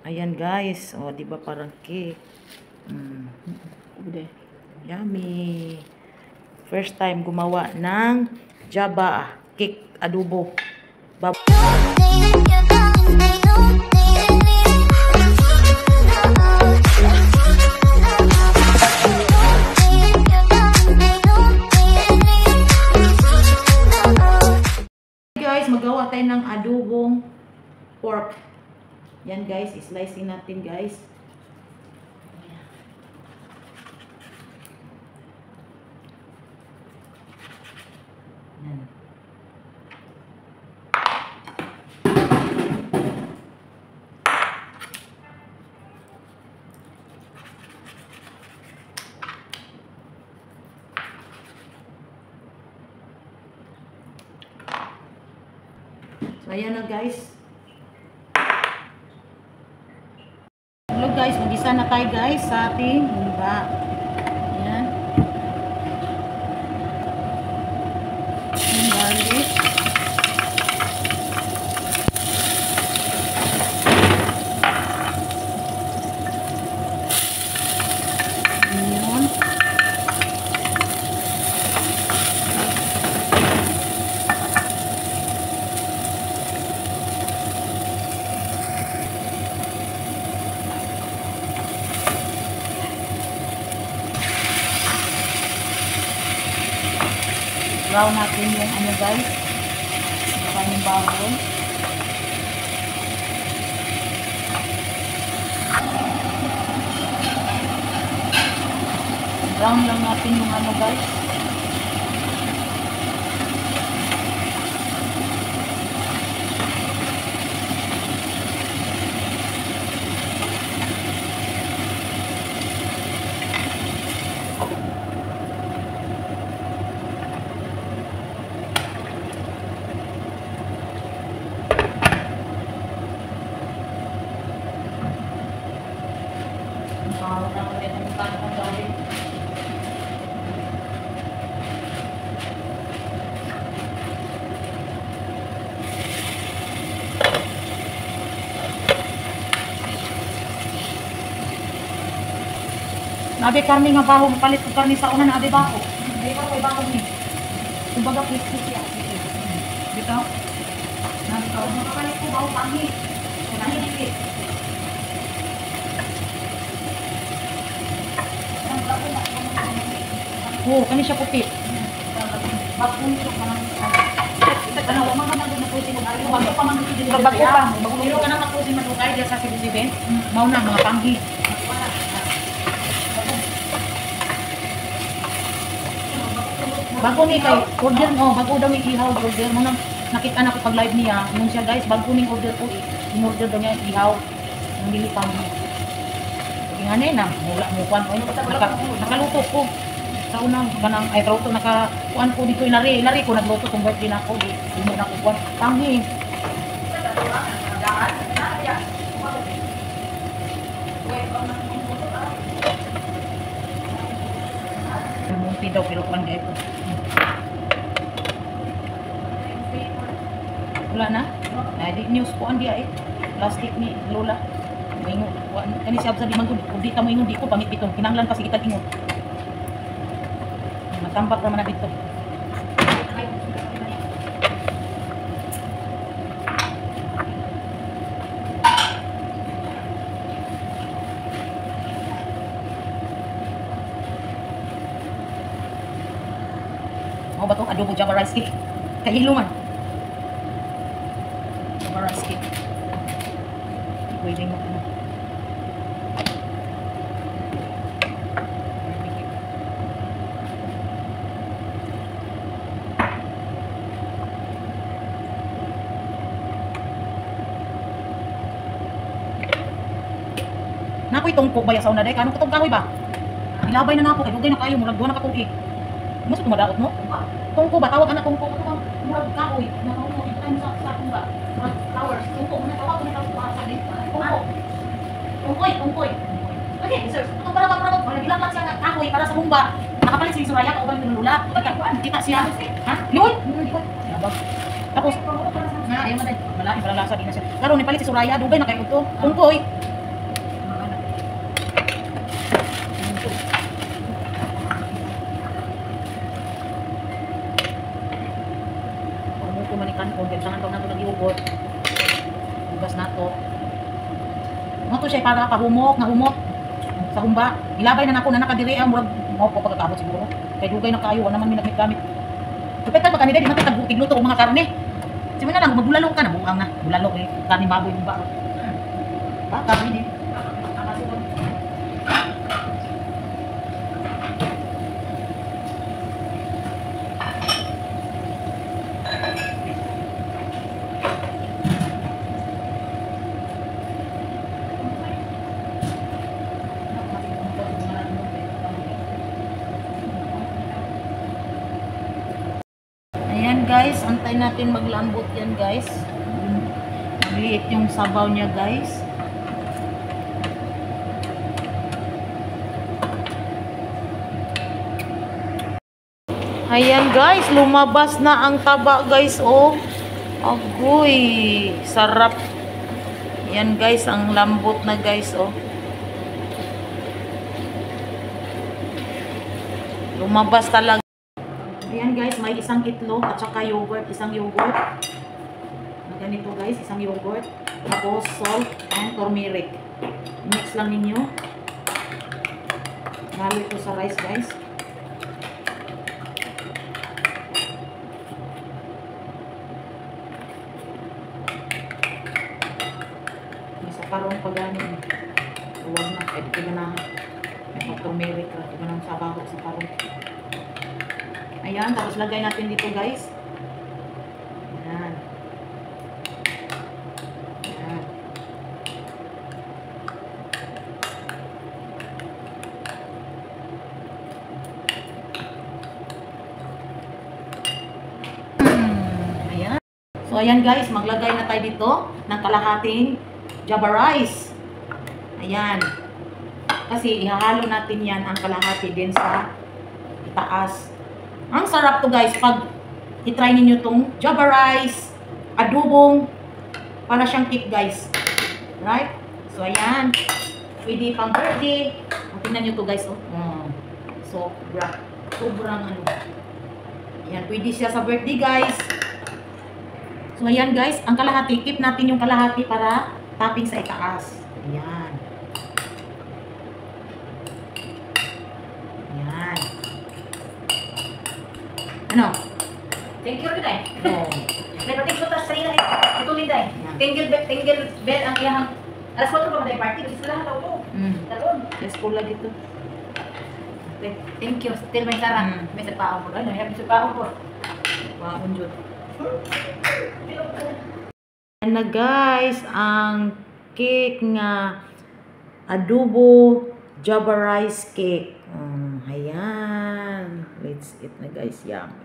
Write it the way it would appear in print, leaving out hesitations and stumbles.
Ayan guys, oh, di ba parang cake. Yummy. First time gumawa ng Java cake adobo. Guys, magawa tayo ng adobong pork. Yan guys, slicing natin guys. Yan. So ayan na guys. Hello guys, mag-isa na tayo guys sa ating humba. Ayan. Yung garlic. Onion. Brown natin yung ano guys, yung baboy. Brown lang natin yung ano guys. Nabi karmi nga baho, mapalit ko karmi sa una na abi baho. Hindi ka ko baho ni. Kumbaga crispy siya. Dito. Nabi ka, mapalit ko baho pangi. Kani dikit. Oh, kani siya puti. Bakun ko pa nang kana wa man na puti mo ari wa pa man dito dito bago pa. Pero kana maputi man kay dia sa Cebu mao na mga panghi. Bago ni kay order mo, bago daw ihaw order mo nang nakita na ko pag live niya, yun siya guys, bago ning order ko in-order daw niya ihaw ng dili pa mo. Kaya nga na, mula mo kwan ko nakaluto ko. Sa unang kanang ay luto nakakuan ko dito ilari ko nagluto kung birthday na ako, di mo na ko kuan. Panghi. Munti daw pero kwan dito. Wala na? Di news ko ang dia plastic ni Lola. Maingon. Kani siya sa di man kung di ta mo ingon di ko pangit bitong kinanglan pa si kita ingon. Matambak ra man na dito. Mau ba itong adobo Java rice cake? Kahilo man. Java rice cake. Pwede mo ano. Nakoy tungkok ba yasaw na day? Kanong katong kahoy ba? Ilabay na nako kay dugay na kayo murag duha na katuig. Mo sa tumadaot mo? Tungko ba tawag ana tungko ko murag kahoy na tungko time sa ba? Flowers tungko mo na tawag ko na tawag sa dito. Tungkoy. Okay, sir. Kung para wala bilang lang siya kahoy para sa humba. Nakapalit si Suraya ka uban ng lula. Kita siya. Ha? Yun. Tapos, ayaw na tayo. Malaki, lasa din na siya. Karoon, nipalit si Suraya. Dugay na kayo ito. Tungkoy. Ilugas na to. Mo to siya para pahumok, na humot sa humba. Ilabay na nako na nakadiri ang murag mo ko pagkakabot siguro. Kay dugay na kayo, wala naman minagmit gamit. Kapit ba kanina di man tay tagluto og mga karne. Sige na lang magbulalo ka na, buang na. Bulalo eh, karne baboy ba. Baka ini. Ayan guys, antay natin maglambot yan guys. Magliit yung sabaw niya guys. Ayan guys, lumabas na ang taba guys, oh. Agoy, sarap. Ayan guys, ang lambot na guys, oh. Lumabas talaga. Ayan guys, may isang itlog at saka yogurt, isang yogurt. Ganito guys, isang yogurt. Tapos salt and turmeric. Mix lang ninyo. Lalo ito sa rice guys. May sa parong paganin. Huwag na, pwede ko na may turmeric. Pwede ko na sabaw sa parong. Ayan, tapos lagay natin dito guys. Ayan. Ayan. Ayan. So ayan guys, maglagay na tayo dito ng kalahating java rice. Ayan. Kasi ihahalo natin yan ang kalahati din sa itaas. Ang sarap to guys pag i-try niyo tong java rice, adobong, para siyang cake guys. Right? So ayan. Pwede pang birthday. Tingnan niyo to guys, oh. Sobrang ano. Ayan, pwede siya sa birthday guys. So ayan guys, ang kalahati, keep natin yung kalahati para topping sa itaas. Ayan. Ayan. Ano? Thank you rin eh. Oh. May pating ko tas sa'yo na ito din dahil. Tingle bell ang iyang. Alas 4 pa ba tayo party? Gusto lahat ako. Talon. Yes, po lagi to. Thank you. Still may sarang. May sa paong po. Ano? May sa paong po. Wow, unjot. Ayan na guys, ang cake nga adobo java rice cake. Ayan. Let's eat na guys. Yummy.